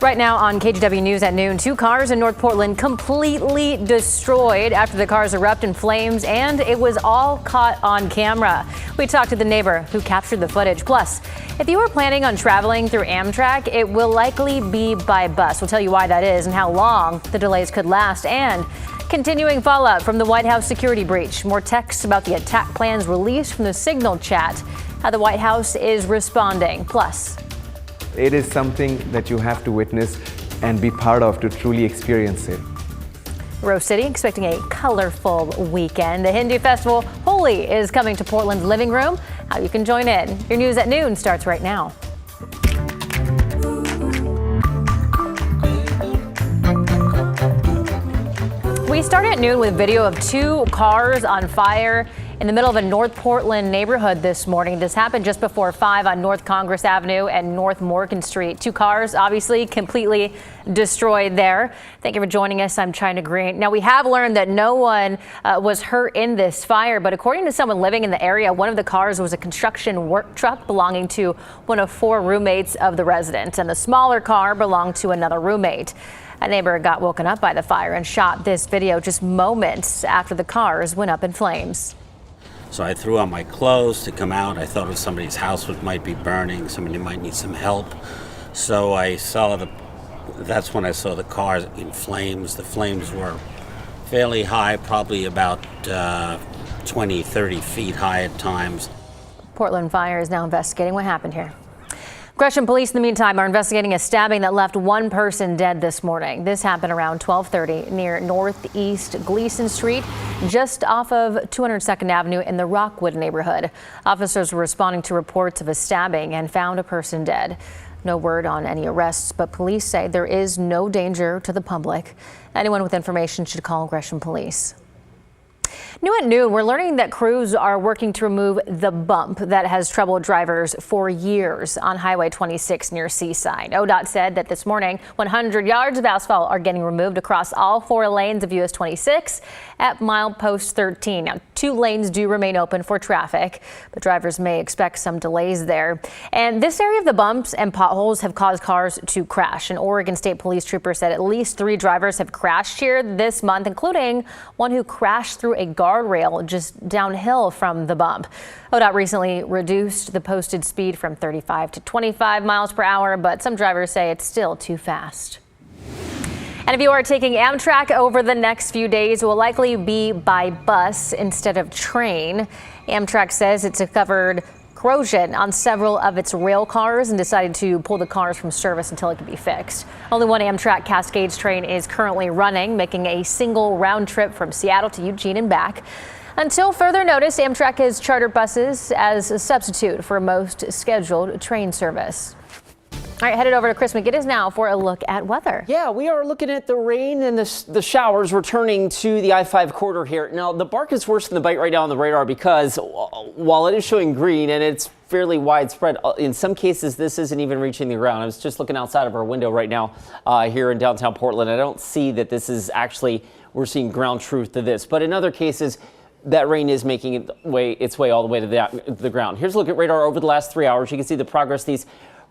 Right now on KGW News at noon, 2 cars in North Portland completely destroyed after the cars erupt in flames, and it was all caught on camera. We talked to the neighbor who captured the footage. Plus, if you are planning on traveling through Amtrak, it will likely be by bus. We'll tell you why that is and how long the delays could last, and continuing fallout from the White House security breach. More texts about the attack plans released from the Signal chat, how the White House is responding. Plus, it is something that you have to witness and be part of to truly experience it. Rose City expecting a colorful weekend. The Hindu festival Holi is coming to Portland's living room. How you can join in. Your news at noon starts right now. We start at noon with video of 2 cars on fire in the middle of a North Portland neighborhood this morning. This happened just before 5 on North Congress Avenue and North Morgan Street. 2 cars obviously completely destroyed there. Thank you for joining us. I'm China Green. Now, we have learned that no one was hurt in this fire, but according to someone living in the area, one of the cars was a construction work truck belonging to one of 4 roommates of the resident, and the smaller car belonged to another roommate. A neighbor got woken up by the fire and shot this video just moments after the cars went up in flames. So I threw on my clothes to come out. I thought it was somebody's house which might be burning. Somebody might need some help. So that's when I saw the cars in flames. The flames were fairly high, probably about 20, 30 feet high at times. Portland Fire is now investigating what happened here. Gresham police, in the meantime, are investigating a stabbing that left 1 person dead this morning. This happened around 12:30 near Northeast Gleason Street, just off of 202nd Avenue in the Rockwood neighborhood. Officers were responding to reports of a stabbing and found a person dead. No word on any arrests, but police say there is no danger to the public. Anyone with information should call Gresham police. New at noon, we're learning that crews are working to remove the bump that has troubled drivers for years on Highway 26 near Seaside. ODOT said that this morning, 100 yards of asphalt are getting removed across all 4 lanes of US 26 at milepost 13. Now, 2 lanes do remain open for traffic, but drivers may expect some delays there. And this area of the bumps and potholes have caused cars to crash. An Oregon State Police trooper said at least 3 drivers have crashed here this month, including one who crashed through a guardrail just downhill from the bump. ODOT recently reduced the posted speed from 35 to 25 miles per hour, but some drivers say it's still too fast. And if you are taking Amtrak over the next few days, it will likely be by bus instead of train. Amtrak says it's discovered corrosion on several of its rail cars and decided to pull the cars from service until it can be fixed. Only one Amtrak Cascades train is currently running, making a single round trip from Seattle to Eugene and back. Until further notice, Amtrak has chartered buses as a substitute for most scheduled train service. All right, headed over to Chris McGinnis now for a look at weather. Yeah, we are looking at the rain and the showers returning to the I-5 corridor here. Now, the bark is worse than the bite right now on the radar because while it is showing green and it's fairly widespread, in some cases this isn't even reaching the ground. I was just looking outside of our window right now here in downtown Portland. I don't see that this is actually, we're seeing ground truth to this. But in other cases, that rain is making its way all the way to the ground. Here's a look at radar over the last 3 hours. You can see the progress these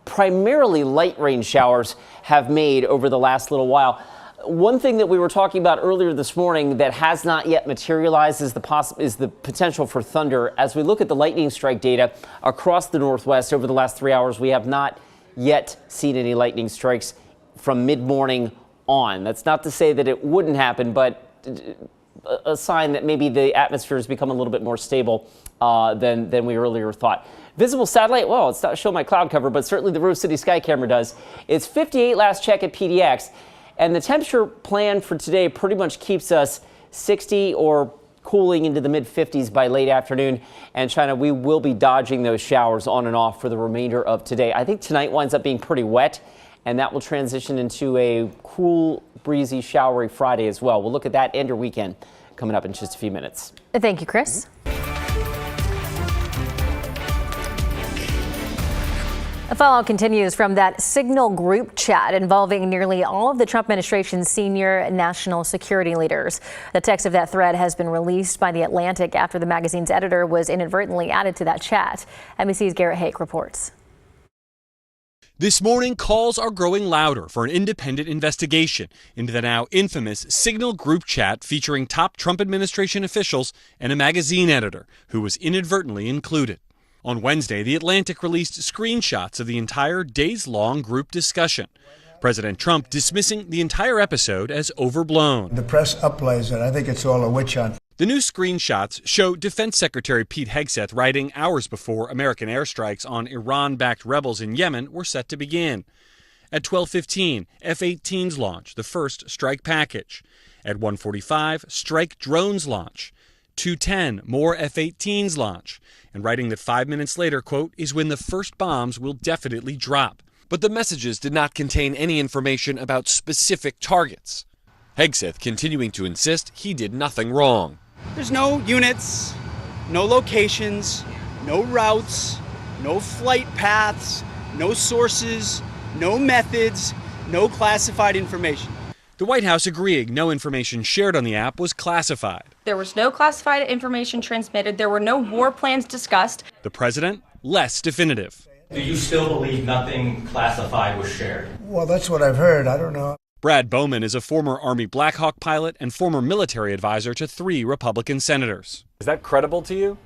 primarily light rain showers have made over the last little while. One thing that we were talking about earlier this morning that has not yet materialized is the potential for thunder. As we look at the lightning strike data across the Northwest over the last 3 hours, we have not yet seen any lightning strikes from mid-morning on. That's not to say that it wouldn't happen, but a sign that maybe the atmosphere has become a little bit more stable than we earlier thought. Visible satellite, well, it's not showing my cloud cover, but certainly the Rose City Sky Camera does. It's 58 last check at PDX, and the temperature plan for today pretty much keeps us 60 or cooling into the mid-50s by late afternoon. And China, we will be dodging those showers on and off for the remainder of today. I think tonight winds up being pretty wet, and that will transition into a cool, breezy, showery Friday as well. We'll look at that and your weekend coming up in just a few minutes. Thank you, Chris. A follow-up continues from that Signal group chat involving nearly all of the Trump administration's senior national security leaders. The text of that thread has been released by The Atlantic after the magazine's editor was inadvertently added to that chat. NBC's Garrett Hake reports. This morning, calls are growing louder for an independent investigation into the now infamous Signal group chat featuring top Trump administration officials and a magazine editor who was inadvertently included. On Wednesday, The Atlantic released screenshots of the entire days-long group discussion. President Trump dismissing the entire episode as overblown. The press upplays it. I think it's all a witch hunt. The new screenshots show Defense Secretary Pete Hegseth writing hours before American airstrikes on Iran-backed rebels in Yemen were set to begin. At 12:15, F-18s launch, the first strike package. At 1:45, strike drones launch. 2:10, more F-18s launch. And writing that 5 minutes later, quote, is when the first bombs will definitely drop. But the messages did not contain any information about specific targets. Hegseth continuing to insist he did nothing wrong. There's no units, no locations, no routes, no flight paths, no sources, no methods, no classified information. The White House agreeing no information shared on the app was classified. There was no classified information transmitted. There were no war plans discussed. The president, less definitive. Do you still believe nothing classified was shared? Well, that's what I've heard. I don't know. Brad Bowman is a former Army Black Hawk pilot and former military advisor to 3 Republican senators. Is that credible to you?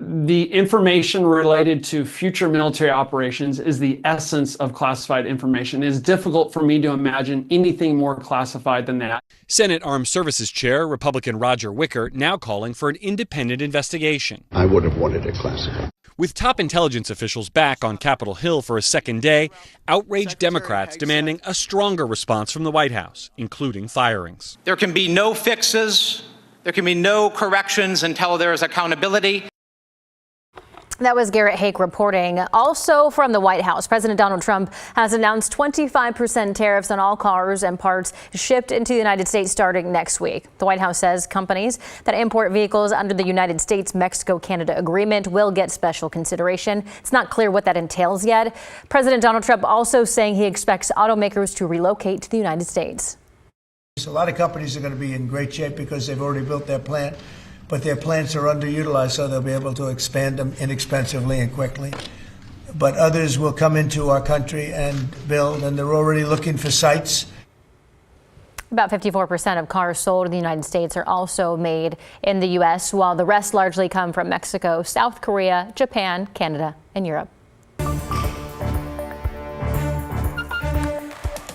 The information related to future military operations is the essence of classified information. It is difficult for me to imagine anything more classified than that. Senate Armed Services Chair Republican Roger Wicker now calling for an independent investigation. I would have wanted it classified. With top intelligence officials back on Capitol Hill for a second day, outraged Democrats demanding a stronger response from the White House, including firings. There can be no fixes, there can be no corrections until there is accountability. That was Garrett Hake reporting. Also from the White House, President Donald Trump has announced 25% tariffs on all cars and parts shipped into the United States starting next week. The White House says companies that import vehicles under the United States-Mexico-Canada agreement will get special consideration. It's not clear what that entails yet. President Donald Trump also saying he expects automakers to relocate to the United States. A lot of companies are going to be in great shape because they've already built their plant. But their plants are underutilized, so they'll be able to expand them inexpensively and quickly. But others will come into our country and build, and they're already looking for sites. About 54% of cars sold in the United States are also made in the U.S., while the rest largely come from Mexico, South Korea, Japan, Canada, and Europe.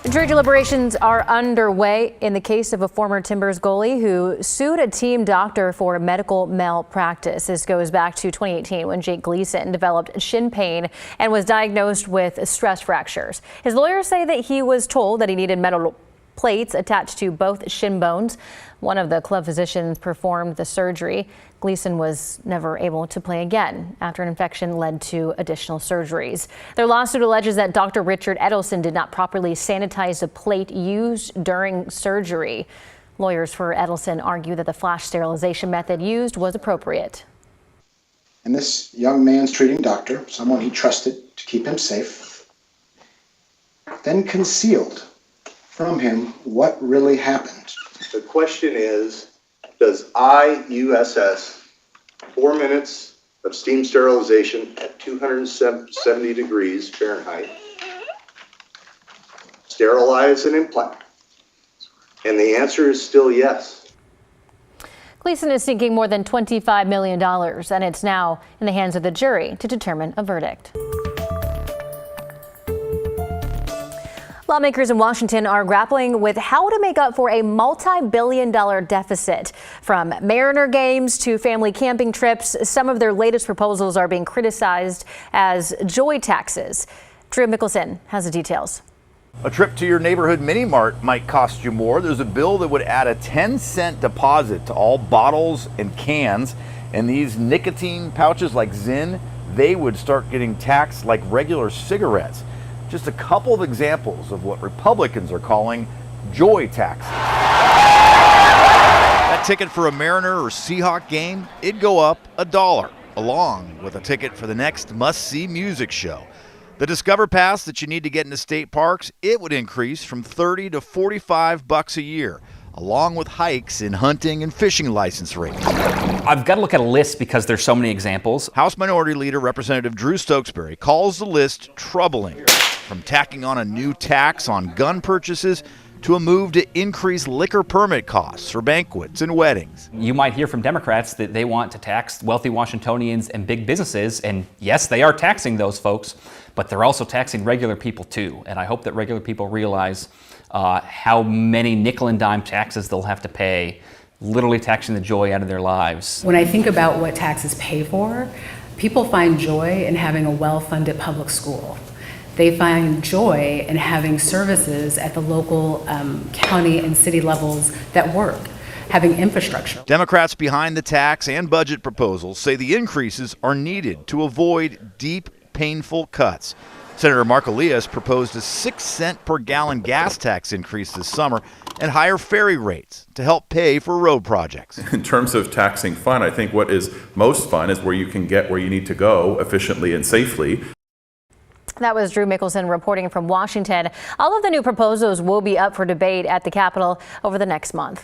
Jury deliberations are underway in the case of a former Timbers goalie who sued a team doctor for medical malpractice. This goes back to 2018 when Jake Gleason developed shin pain and was diagnosed with stress fractures. His lawyers say that he was told that he needed metal plates attached to both shin bones. One of the club physicians performed the surgery. Gleason was never able to play again after an infection led to additional surgeries. Their lawsuit alleges that Dr. Richard Edelson did not properly sanitize the plate used during surgery. Lawyers for Edelson argue that the flash sterilization method used was appropriate. And this young man's treating doctor, someone he trusted to keep him safe, then concealed from him what really happened. The question is, does IUSS 4 minutes of steam sterilization at 270 degrees Fahrenheit sterilize an implant? And the answer is still yes. Gleason is seeking more than $25 million, and it's now in the hands of the jury to determine a verdict. Lawmakers in Washington are grappling with how to make up for a multi-billion-dollar deficit. From Mariner games to family camping trips, some of their latest proposals are being criticized as joy taxes. Drew Mickelson has the details. A trip to your neighborhood mini mart might cost you more. There's a bill that would add a 10-cent deposit to all bottles and cans. And these nicotine pouches like Zyn, they would start getting taxed like regular cigarettes. Just a couple of examples of what Republicans are calling joy taxes. That ticket for a Mariner or Seahawk game, it'd go up $1, along with a ticket for the next must-see music show. The Discover Pass that you need to get into state parks, it would increase from $30 to $45 a year, along with hikes in hunting and fishing license rates. I've got to look at a list because there's so many examples. House Minority Leader Representative Drew Stokesbury calls the list troubling. from tacking on a new tax on gun purchases to a move to increase liquor permit costs for banquets and weddings. You might hear from Democrats that they want to tax wealthy Washingtonians and big businesses, and yes, they are taxing those folks, but they're also taxing regular people too. And I hope that regular people realize how many nickel and dime taxes they'll have to pay, literally taxing the joy out of their lives. When I think about what taxes pay for, people find joy in having a well-funded public school. They find joy in having services at the local, county and city levels that work, having infrastructure. Democrats behind the tax and budget proposals say the increases are needed to avoid deep, painful cuts. Senator Mark Elias proposed a 6-cent per gallon gas tax increase this summer and higher ferry rates to help pay for road projects. In terms of taxing fun, I think what is most fun is where you can get where you need to go efficiently and safely. That was Drew Mickelson reporting from Washington. All of the new proposals will be up for debate at the Capitol over the next month.